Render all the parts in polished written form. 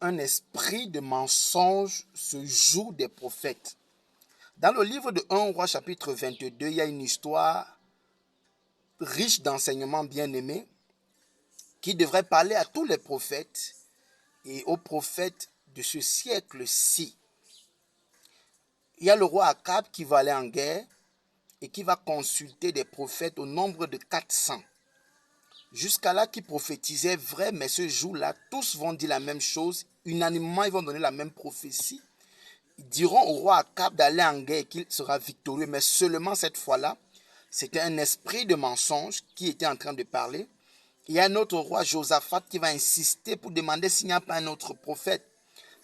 un esprit de mensonge se joue des prophètes. Dans le livre de 1 Roi chapitre 22, il y a une histoire riche d'enseignements bien-aimés qui devrait parler à tous les prophètes et aux prophètes de ce siècle-ci. Il y a le roi Akab qui va aller en guerre et qui va consulter des prophètes au nombre de 400. Jusqu'à là qui prophétisaient vrai, mais ce jour-là, tous vont dire la même chose. Unanimement, ils vont donner la même prophétie. Ils diront au roi Akab d'aller en guerre et qu'il sera victorieux. Mais seulement cette fois-là, c'était un esprit de mensonge qui était en train de parler. Il y a un autre roi, Josaphat, qui va insister pour demander s'il n'y a pas un autre prophète.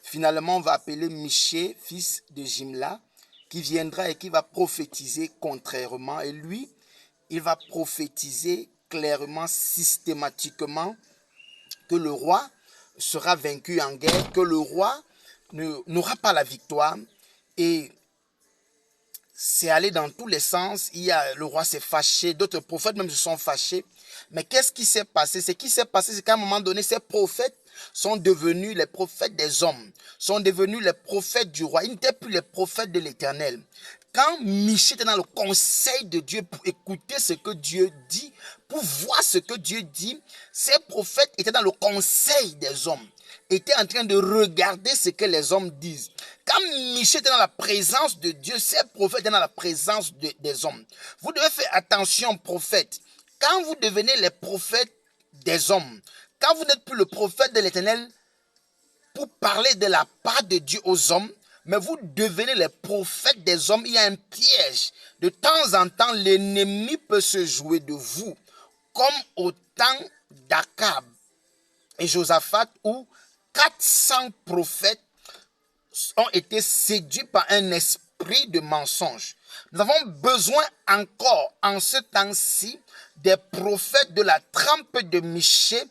Finalement, on va appeler Michée, fils de Jimla, qui viendra et qui va prophétiser contrairement. Et lui, il va prophétiser clairement, systématiquement, que le roi sera vaincu en guerre, que le roi n'aura pas la victoire. Et c'est allé dans tous les sens. Le roi s'est fâché, d'autres prophètes même se sont fâchés. Mais qu'est-ce qui s'est passé? Ce qui s'est passé, c'est qu'à un moment donné, ces prophètes sont devenus les prophètes des hommes, sont devenus les prophètes du roi. Ils n'étaient plus les prophètes de l'Éternel. Quand Michée était dans le conseil de Dieu pour écouter ce que Dieu dit, pour voir ce que Dieu dit, ces prophètes étaient dans le conseil des hommes, étaient en train de regarder ce que les hommes disent. Quand Michée était dans la présence de Dieu, ces prophètes étaient dans la présence des hommes. Vous devez faire attention, prophètes. Quand vous devenez les prophètes des hommes, quand vous n'êtes plus le prophète de l'Éternel pour parler de la part de Dieu aux hommes, mais vous devenez les prophètes des hommes, il y a un piège. De temps en temps, l'ennemi peut se jouer de vous, comme au temps d'Akab et Josaphat, où 400 prophètes ont été séduits par un esprit de mensonge. Nous avons besoin encore, en ce temps-ci, des prophètes de la trempe de Michée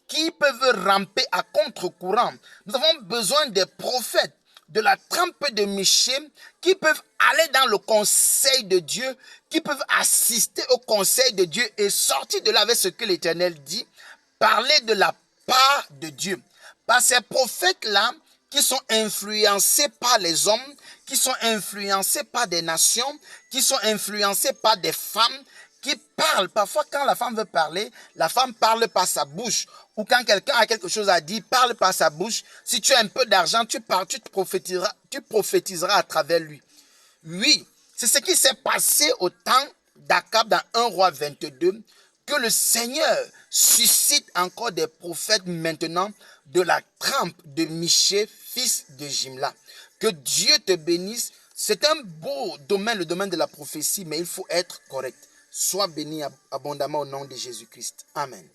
qui peuvent ramper à contre-courant. Nous avons besoin des prophètes de la trempe de Michée qui peuvent aller dans le conseil de Dieu, qui peuvent assister au conseil de Dieu et sortir de là avec ce que l'Éternel dit, parler de la part de Dieu. Par ces prophètes-là, qui sont influencés par les hommes, qui sont influencés par des nations, qui sont influencés par des femmes, qui parlent. Parfois, quand la femme veut parler, la femme parle par sa bouche. Ou quand quelqu'un a quelque chose à dire, parle par sa bouche. Si tu as un peu d'argent, tu prophétiseras à travers lui. Oui, c'est ce qui s'est passé au temps d'Akab dans 1 Roi 22, que le Seigneur suscite encore des prophètes maintenant de la trempe de Michée, fils de Jimla. Que Dieu te bénisse. C'est un beau domaine, le domaine de la prophétie, mais il faut être correct. Sois béni abondamment au nom de Jésus-Christ. Amen.